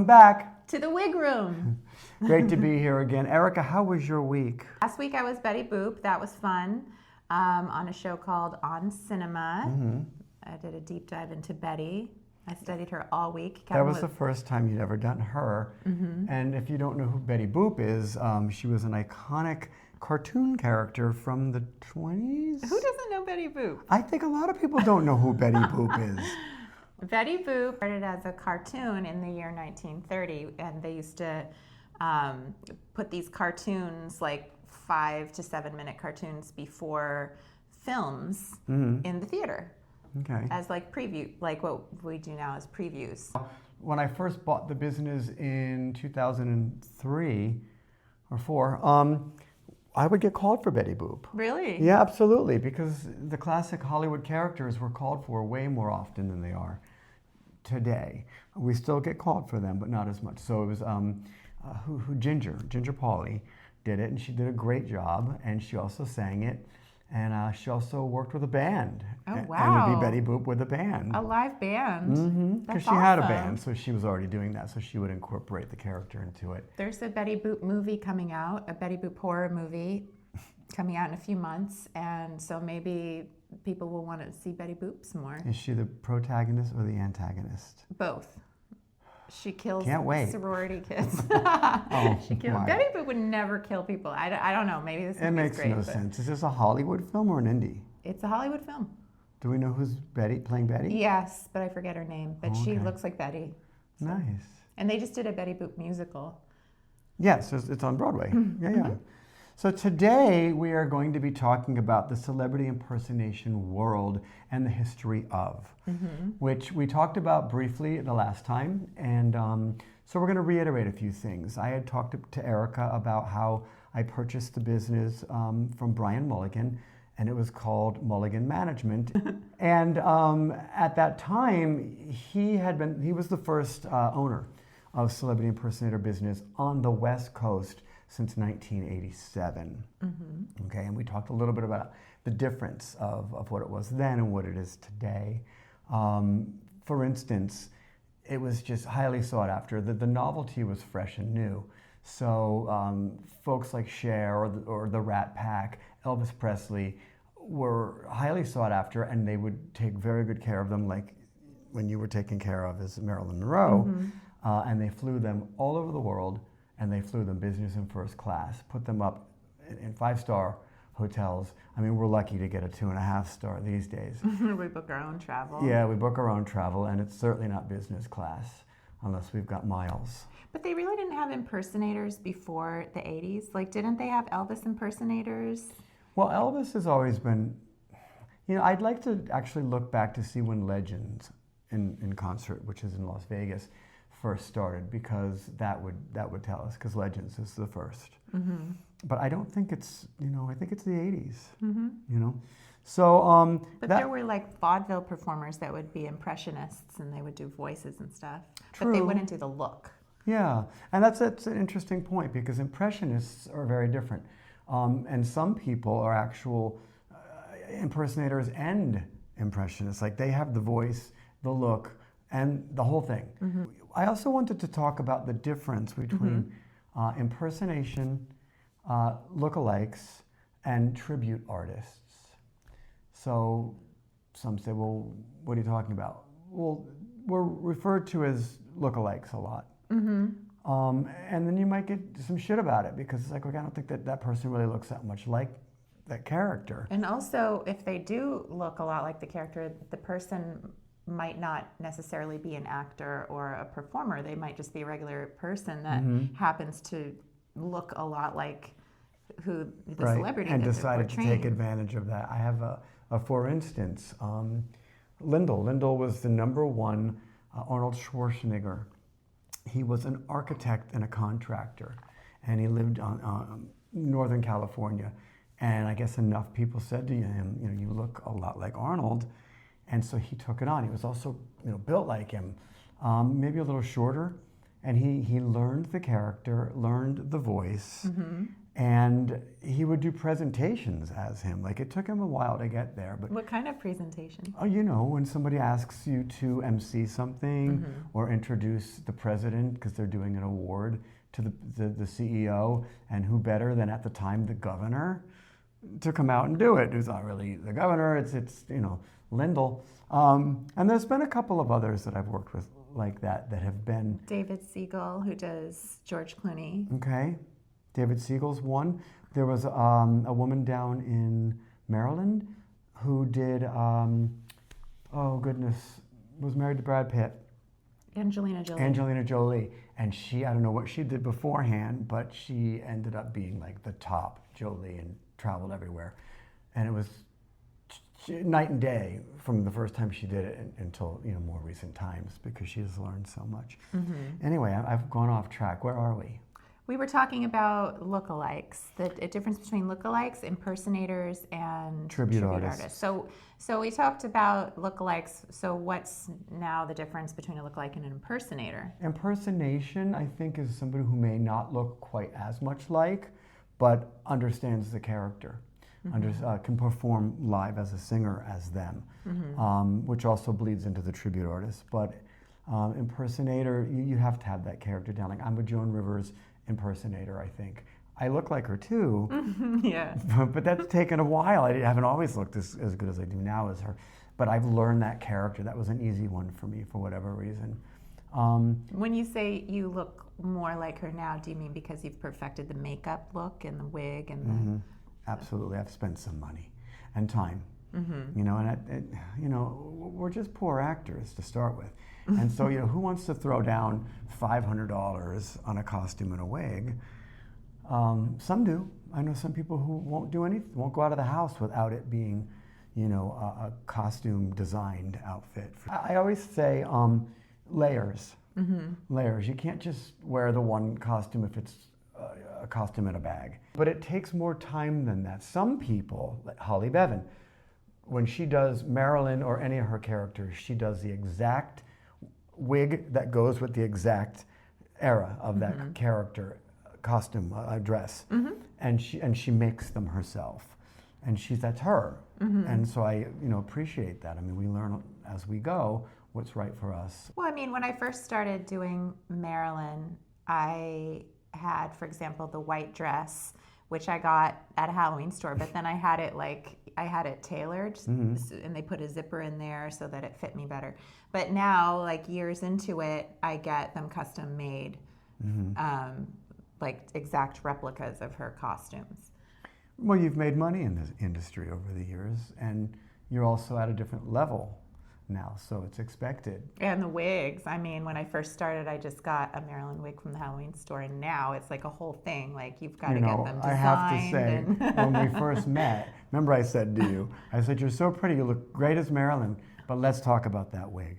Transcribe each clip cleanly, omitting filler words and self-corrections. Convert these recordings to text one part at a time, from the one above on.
back to the wig room. Great to be here again. Erica, how was your week? Last week I was Betty Boop. That was fun. On a show called On Cinema. Mm-hmm. I did a deep dive into Betty. I studied her all week. That was the first time you'd ever done her. Mm-hmm. And if you don't know who Betty Boop is, she was an iconic cartoon character from the 20s. Who doesn't know Betty Boop? I think a lot of people don't know who Betty Boop is. Betty Boop started as a cartoon in the year 1930, and they used to put these cartoons, like 5 to 7 minute cartoons, before films in the theater. Okay. As like preview, like what we do now as previews. When I first bought the business in 2003 or 4, I would get called for Betty Boop. Really? Yeah, absolutely, because the classic Hollywood characters were called for way more often than they are today. We still get called for them, but not as much. So it was Ginger Pauly did it, and she did a great job, and she also sang it. And she also worked with a band. Oh, wow. And would be Betty Boop with a band. A live band? Mm-hmm. Because she awesome. had a band, so she was already doing that, so she would incorporate the character into it. There's a Betty Boop movie coming out, a Betty Boop horror movie coming out in a few months, and so maybe people will want to see Betty Boop some more. Is she the protagonist or the antagonist? Both. She kills sorority kids. She kills. Betty Boop would never kill people. I don't know. Maybe this movie makes great, no sense. Is this a Hollywood film or an indie? It's a Hollywood film. Do we know who's playing Betty? Yes, but I forget her name. But she looks like Betty. So. Nice. And they just did a Betty Boop musical. Yes, it's on Broadway. Yeah. So today we are going to be talking about the celebrity impersonation world and the history of, which we talked about briefly the last time. And so we're going to reiterate a few things. I had talked to Erica about how I purchased the business from Brian Mulligan, and it was called Mulligan Management. And at that time, he was the first owner of Celebrity Impersonator business on the West Coast since 1987. Okay, and we talked a little bit about the difference of what it was then and what it is today. For instance, it was just highly sought after. The novelty was fresh and new. So folks like Cher or the Rat Pack, Elvis Presley, were highly sought after, and they would take very good care of them, like when you were taken care of as Marilyn Monroe. And they flew them all over the world, and they flew them business and first class, put them up in 5-star hotels. I mean, we're lucky to get a 2.5-star these days. We book our own travel. Yeah, we book our own travel, and it's certainly not business class unless we've got miles. But they really didn't have impersonators before the 80s. Like, didn't they have Elvis impersonators? Well, Elvis has always been, I'd like to actually look back to see when Legends in concert, which is in Las Vegas, first started, because that would tell us, because Legends is the first. But I don't think it's, I think it's the 80s, So, but there were like vaudeville performers that would be impressionists, and they would do voices and stuff. True. But they wouldn't do the look. Yeah, and that's an interesting point, because impressionists are very different. And some people are actual impersonators and impressionists. Like, they have the voice, the look, and the whole thing. I also wanted to talk about the difference between impersonation, lookalikes, and tribute artists. So some say, well, what are you talking about? Well, we're referred to as lookalikes a lot. And then you might get some shit about it, because it's like, okay, I don't think that person really looks that much like that character. And also, if they do look a lot like the character, the person might not necessarily be an actor or a performer. They might just be a regular person that happens to look a lot like who the celebrity and that decided to take advantage of that. I have for instance, Lyndall. Lyndall was the #1 Arnold Schwarzenegger. He was an architect and a contractor, and he lived on Northern California. And I guess enough people said to him, you look a lot like Arnold. And so he took it on. He was also, built like him, maybe a little shorter, and he learned the character, learned the voice, and he would do presentations as him. Like, it took him a while to get there. But what kind of presentation? oh, you know, when somebody asks you to MC something or introduce the president because they're doing an award to the CEO, and who better than at the time the governor to come out and do it? Who's not really the governor, it's you know, Lindell. And there's been a couple of others that I've worked with like that have been. David Siegel, who does George Clooney. Okay. David Siegel's one. There was a woman down in Maryland who did, oh goodness, was married to Brad Pitt. Angelina Jolie. Angelina Jolie. And she, I don't know what she did beforehand, but she ended up being like the top Jolie and traveled everywhere. And it was night and day from the first time she did it until, you know, more recent times, because she has learned so much. Anyway, I've gone off track. Where are we? We were talking about lookalikes, the difference between lookalikes, impersonators, and tribute artists. So we talked about lookalikes. So what's now the difference between a lookalike and an impersonator? Impersonation, I think, is somebody who may not look quite as much like, but understands the character, can perform live as a singer as them, which also bleeds into the tribute artist. But impersonator, you have to have that character down. Like, I'm a Joan Rivers impersonator, I think. I look like her too, Yeah. but that's taken a while. I haven't always looked as good as I do now as her, but I've learned that character. That was an easy one for me for whatever reason. When you say you look more like her now, do you mean because you've perfected the makeup look and the wig and Absolutely. I've spent some money and time, you know, and you know, we're just poor actors to start with. And so, you know, who wants to throw down $500 on a costume and a wig? Some do. I know some people who won't do anything, won't go out of the house without it being, you know, a costume designed outfit. I always say layers. Layers. You can't just wear the one costume if it's a costume in a bag. But it takes more time than that. Some people, like Holly Bevan, when she does Marilyn or any of her characters, she does the exact wig that goes with the exact era of that character, costume, dress, and she makes them herself, and that's her, and so I, you know, appreciate that. I mean, we learn as we go what's right for us. Well, I mean, when I first started doing Marilyn, I had, for example, the white dress, which I got at a Halloween store, but then I had it tailored, and they put a zipper in there so that it fit me better. But now, like years into it, I get them custom made, like exact replicas of her costumes. Well, you've made money in this industry over the years, and you're also at a different level now, so it's expected. And the wigs, I mean, when I first started, I just got a Marilyn wig from the Halloween store, and now it's like a whole thing. Like, you've got to get them designed. I have to say, when we first met, remember I said to you, I said, you're so pretty, you look great as Marilyn, but let's talk about that wig.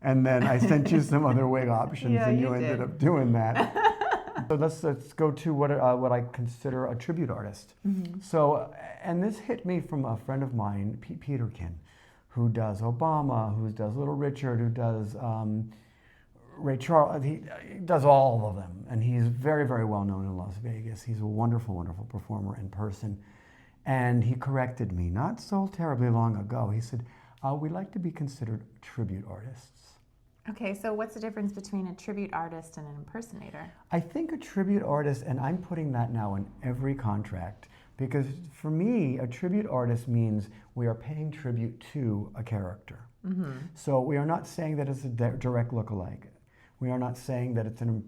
And then I sent you some other wig options, and you ended up doing that. So let's go to what I consider a tribute artist. So, and this hit me from a friend of mine, Pete Peterkin, who does Obama, who does Little Richard, who does Ray Charles. He does all of them, and he's very, very well known in Las Vegas. He's a wonderful, wonderful performer in person. And he corrected me not so terribly long ago. He said, we like to be considered tribute artists. Okay, so what's the difference between a tribute artist and an impersonator? I think a tribute artist, and I'm putting that now in every contract, because for me, a tribute artist means we are paying tribute to a character. So we are not saying that it's a direct lookalike. We are not saying that it's an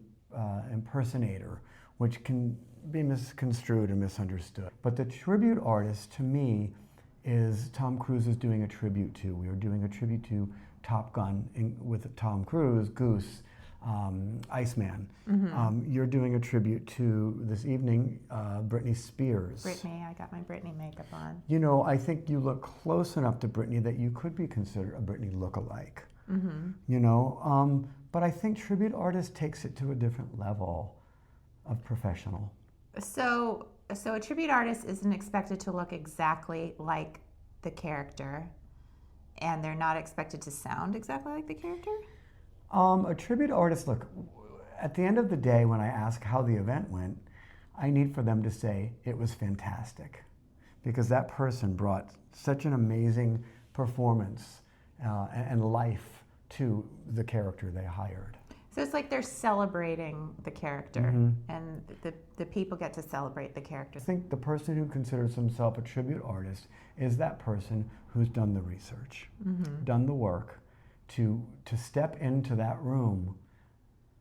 impersonator, which can be misconstrued and misunderstood. But the tribute artist, to me, is Tom Cruise is doing a tribute to. We are doing a tribute to Top Gun with Tom Cruise, Goose, Iceman. You're doing a tribute to, this evening, Britney Spears. Britney, I got my Britney makeup on. You know, I think you look close enough to Britney that you could be considered a Britney lookalike. You know, but I think tribute artist takes it to a different level of professional. So a tribute artist isn't expected to look exactly like the character, and they're not expected to sound exactly like the character? A tribute artist, look, at the end of the day, when I ask how the event went, I need for them to say it was fantastic, because that person brought such an amazing performance and life to the character they hired. So it's like they're celebrating the character, and the people get to celebrate the character. I think the person who considers himself a tribute artist is that person who's done the research, done the work to step into that room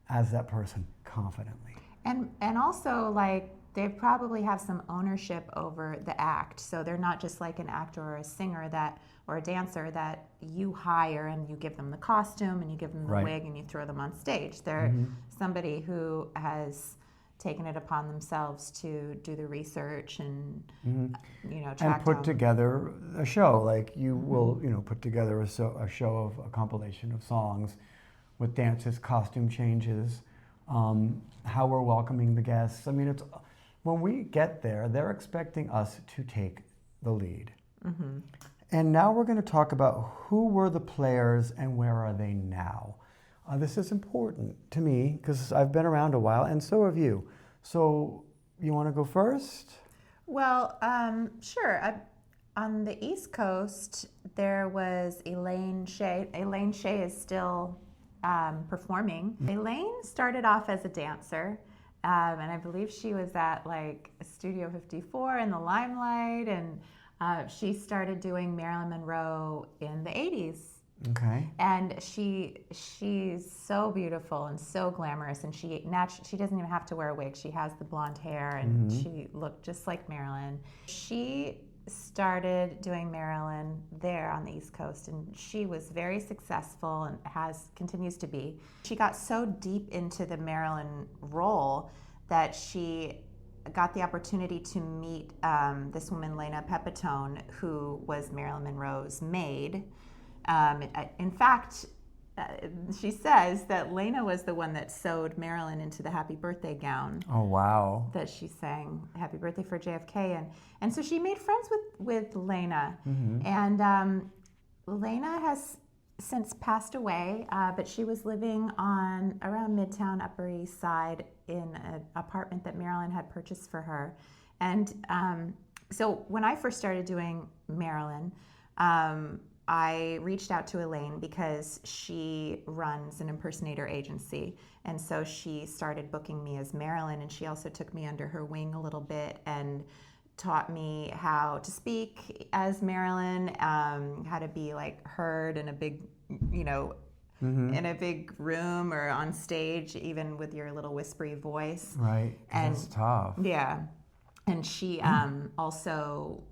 as that person confidently. And also, like, they probably have some ownership over the act. So they're not just like an actor or a singer or a dancer that you hire and you give them the costume and you give them the wig and you throw them on stage. They're somebody who has taken it upon themselves to do the research and track and put down. together a show. Like you will put together a show of a compilation of songs with dances, costume changes, how we're welcoming the guests. I mean, it's when we get there, they're expecting us to take the lead. And now we're going to talk about who were the players and where are they now. This is important to me because I've been around a while, and so have you. So you want to go first? Well, sure. On the East Coast, there was Elaine Shea. Elaine Shea is still performing. Elaine started off as a dancer. And I believe she was at like Studio 54 in the Limelight, and she started doing Marilyn Monroe in the 80s. Okay. And she's so beautiful and so glamorous, and she doesn't even have to wear a wig. She has the blonde hair, and she looked just like Marilyn. She started doing Marilyn there on the East Coast, and she was very successful and continues to be. She got so deep into the Marilyn role that she got the opportunity to meet this woman, Lena Pepitone, who was Marilyn Monroe's maid. In fact, she says that Lena was the one that sewed Marilyn into the Happy Birthday gown. Oh, wow. That she sang Happy Birthday for JFK. And so she made friends with Lena. And Lena has since passed away, but she was living around Midtown, Upper East Side in an apartment that Marilyn had purchased for her. And so when I first started doing Marilyn, I reached out to Elaine because she runs an impersonator agency. And so she started booking me as Marilyn, and she also took me under her wing a little bit and taught me how to speak as Marilyn, how to be like heard in a big, in a big room or on stage, even with your little whispery voice. Right, and it's tough. Yeah. And she also...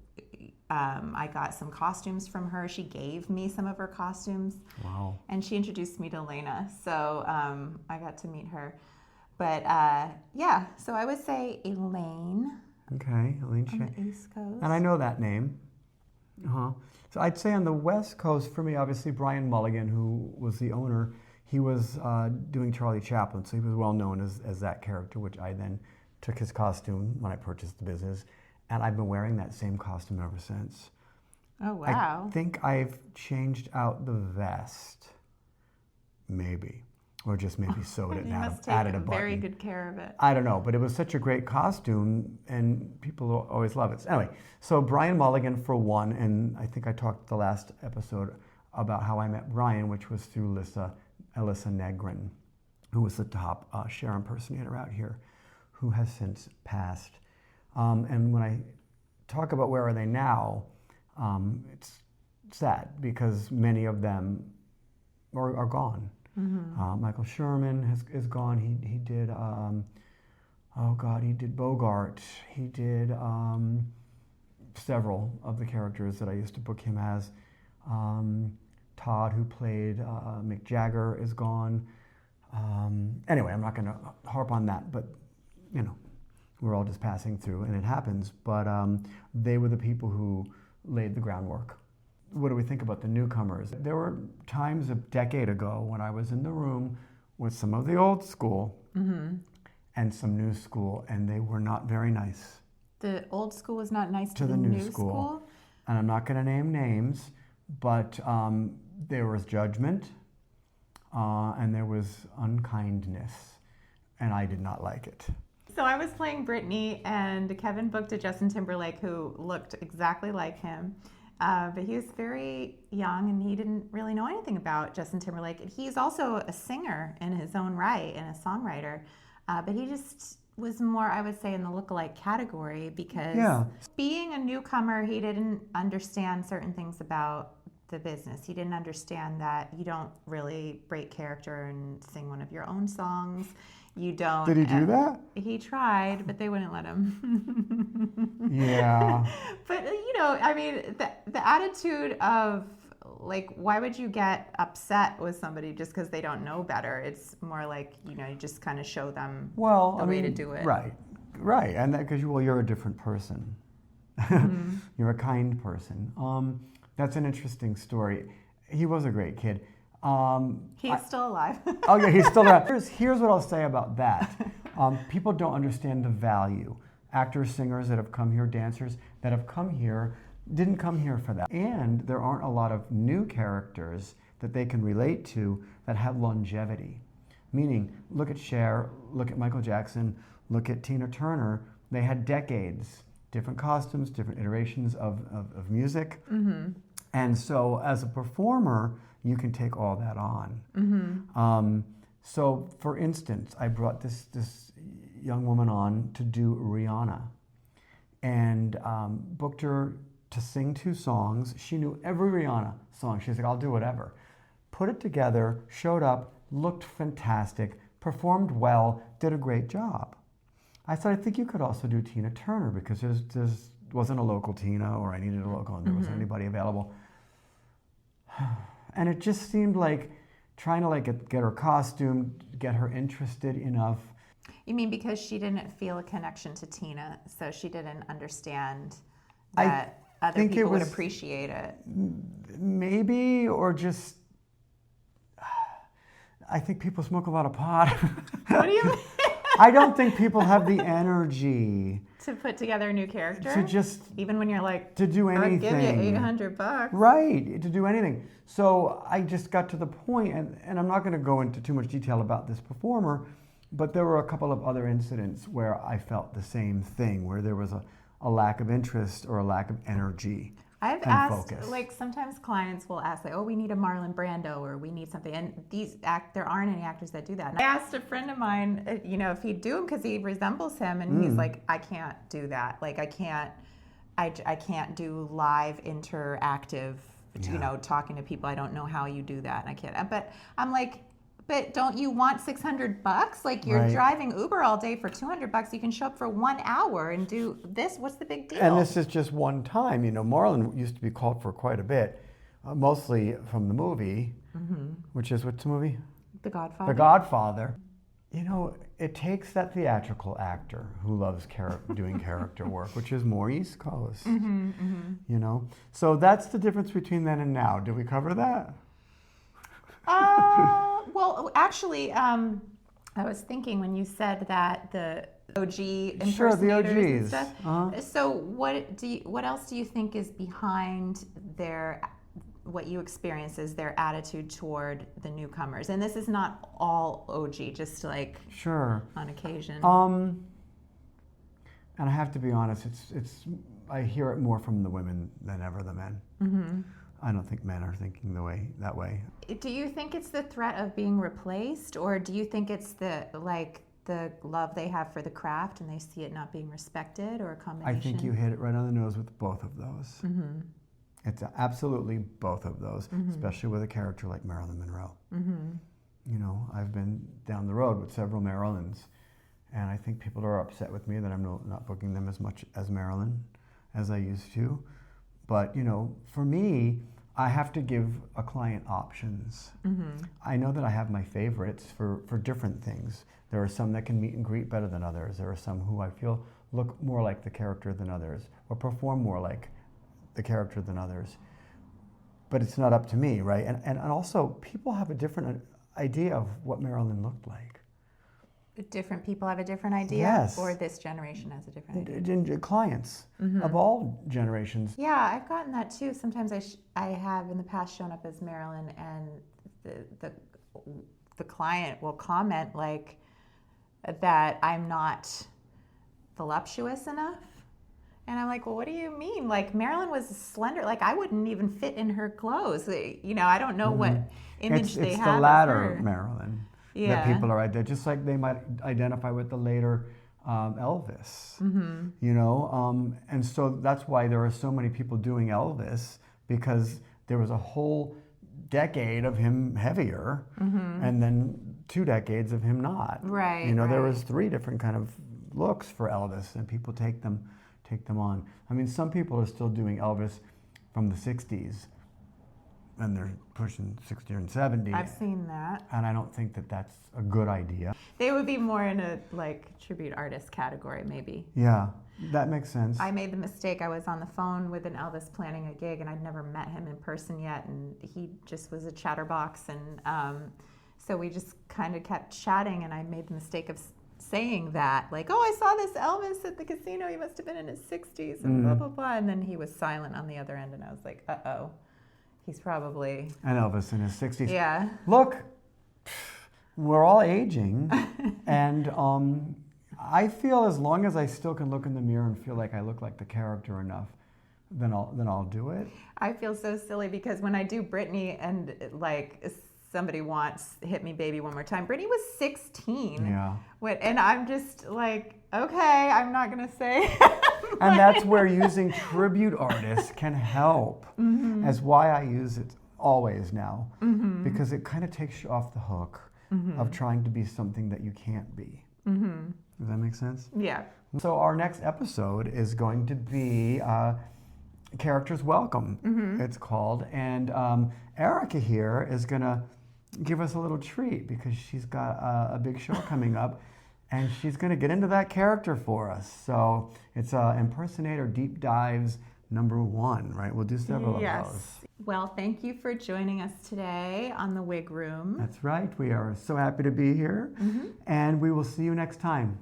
I got some costumes from her. She gave me some of her costumes. Wow. And she introduced me to Lena. So I got to meet her. But so I would say Elaine. Okay, Elaine Shea. On the East Coast. And I know that name. So I'd say on the West Coast, for me, obviously, Brian Mulligan, who was the owner, he was doing Charlie Chaplin. So he was well known as that character, which I then took his costume when I purchased the business. And I've been wearing that same costume ever since. Oh, wow. I think I've changed out the vest, maybe. Or just maybe sewed it and added a button. Very good care of it. I don't know, but it was such a great costume, and people always love it. So anyway, so Brian Mulligan for one, and I think I talked the last episode about how I met Brian, which was through Alyssa Negrin, who was the top Cher impersonator out here, who has since passed. And when I talk about where are they now, it's sad because many of them are gone. Michael Sherman is gone. He did, he did Bogart. He did several of the characters that I used to book him as. Todd, who played Mick Jagger, is gone. Anyway, I'm not going to harp on that, but we're all just passing through, and it happens. But they were the people who laid the groundwork. What do we think about the newcomers? There were times a decade ago when I was in the room with some of the old school and some new school, and they were not very nice. The old school was not nice to the new school? And I'm not going to name names, but there was judgment and there was unkindness. and I did not like it. So I was playing Britney, and Kevin booked a Justin Timberlake who looked exactly like him. But he was very young, and he didn't really know anything about Justin Timberlake. He's also a singer in his own right and a songwriter. But he just was more, I would say, in the lookalike category because being a newcomer, he didn't understand certain things about the business. He didn't understand that you don't really break character and sing one of your own songs. You don't. Did he do that? He tried, but they wouldn't let him. Yeah. But, I mean, the attitude of, like, why would you get upset with somebody just because they don't know better? It's more like, you just kind of show them the way to do it. Right. And that because, you're a different person. You're a kind person. That's an interesting story. He was a great kid. He's still alive. Oh yeah, he's still alive. Here's what I'll say about that. People don't understand the value. Actors, singers that have come here, dancers that have come here, didn't come here for that. And there aren't a lot of new characters that they can relate to that have longevity. Meaning, look at Cher, look at Michael Jackson, look at Tina Turner. They had decades, different costumes, different iterations of music. Mm-hmm. And so as a performer, you can take all that on. Mm-hmm. So for instance, I brought this young woman on to do Rihanna and booked her to sing 2 songs. She knew every Rihanna song. She's like, I'll do whatever. Put it together, showed up, looked fantastic, performed well, did a great job. I said, I think you could also do Tina Turner because there wasn't a local Tina, or I needed a local and there wasn't anybody available. And it just seemed like trying to get her costume, get her interested enough. You mean because she didn't feel a connection to Tina, so she didn't understand that other people would appreciate it? Maybe, or just, I think people smoke a lot of pot. What do you mean? I don't think people have the energy to put together a new character. To just even when you're like, to do anything. I'll give you $800. Right, to do anything. So I just got to the point, and I'm not going to go into too much detail about this performer, but there were a couple of other incidents where I felt the same thing, where there was a lack of interest or a lack of energy. I've asked, focus. Sometimes clients will ask, we need a Marlon Brando, or we need something, and there aren't any actors that do that. And I asked a friend of mine, if he'd do him because he resembles him, and he's like, I can't do that. Like, I can't do live interactive, talking to people. I don't know how you do that, and I can't. But I'm like, but don't you want $600? Like, you're driving Uber all day for $200. You can show up for 1 hour and do this. What's the big deal? And this is just one time. Marlon used to be called for quite a bit, mostly from the movie, which is what's the movie? The Godfather. The Godfather. It takes that theatrical actor who loves doing character work, which is more East Coast. So that's the difference between then and now. Did we cover that? Well, actually, I was thinking when you said that the OG impersonators sure, the OGs. And stuff. Uh-huh. So what else do you think is behind what you experience as their attitude toward the newcomers? And this is not all OG, just sure on occasion. And I have to be honest, it's I hear it more from the women than ever the men. Mm-hmm. I don't think men are thinking that way. Do you think it's the threat of being replaced, or do you think it's the love they have for the craft and they see it not being respected, or a combination? I think you hit it right on the nose with both of those. Mm-hmm. It's absolutely both of those, especially with a character like Marilyn Monroe. Mm-hmm. I've been down the road with several Marilyns, and I think people are upset with me that I'm not booking them as much as Marilyn as I used to. But, for me, I have to give a client options. Mm-hmm. I know that I have my favorites for different things. There are some that can meet and greet better than others. There are some who I feel look more like the character than others, or perform more like the character than others. But it's not up to me, right? And also, people have a different idea of what Marilyn looked like. Different people have a different idea? Yes. Or this generation has a different idea? Clients of all generations. Yeah, I've gotten that too. Sometimes I have in the past shown up as Marilyn, and the client will comment like, that I'm not voluptuous enough. And I'm like, well, what do you mean? Like, Marilyn was slender. Like, I wouldn't even fit in her clothes. You know, I don't know what image they have It's the of latter her. Marilyn Yeah. that people are identifying, just like they might identify with the later Elvis, you know? And so that's why there are so many people doing Elvis, because there was a whole decade of him heavier and then 2 decades of him not. Right, You know, there right. was 3 different kind of looks for Elvis, and people take them on. I mean, some people are still doing Elvis from the 60s, and they're pushing 60 and 70. I've seen that. And I don't think that that's a good idea. They would be more in a, like, tribute artist category, maybe. Yeah, that makes sense. I made the mistake. I was on the phone with an Elvis planning a gig, and I'd never met him in person yet, and he just was a chatterbox, and so we just kind of kept chatting, and I made the mistake of saying that, like, oh, I saw this Elvis at the casino. He must have been in his 60s, and blah, blah, blah. And then he was silent on the other end, and I was like, uh-oh, he's probably... And Elvis in his 60s. Yeah. Look, we're all aging, and I feel as long as I still can look in the mirror and feel like I look like the character enough, then I'll do it. I feel so silly because when I do Britney and, like, somebody wants Hit Me Baby One More Time, Britney was 16. Yeah. And I'm just like, okay, I'm not going to say. And that's where using tribute artists can help. As why I use it always now, because it kind of takes you off the hook of trying to be something that you can't be. Does that make sense? Yeah. So our next episode is going to be Characters Welcome, it's called. And Erica here is going to give us a little treat because she's got a big show coming up, and she's going to get into that character for us. So it's Impersonator Deep Dives #1, right? We'll do several of those. Well, thank you for joining us today on the Wig Room. That's right. We are so happy to be here, and we will see you next time.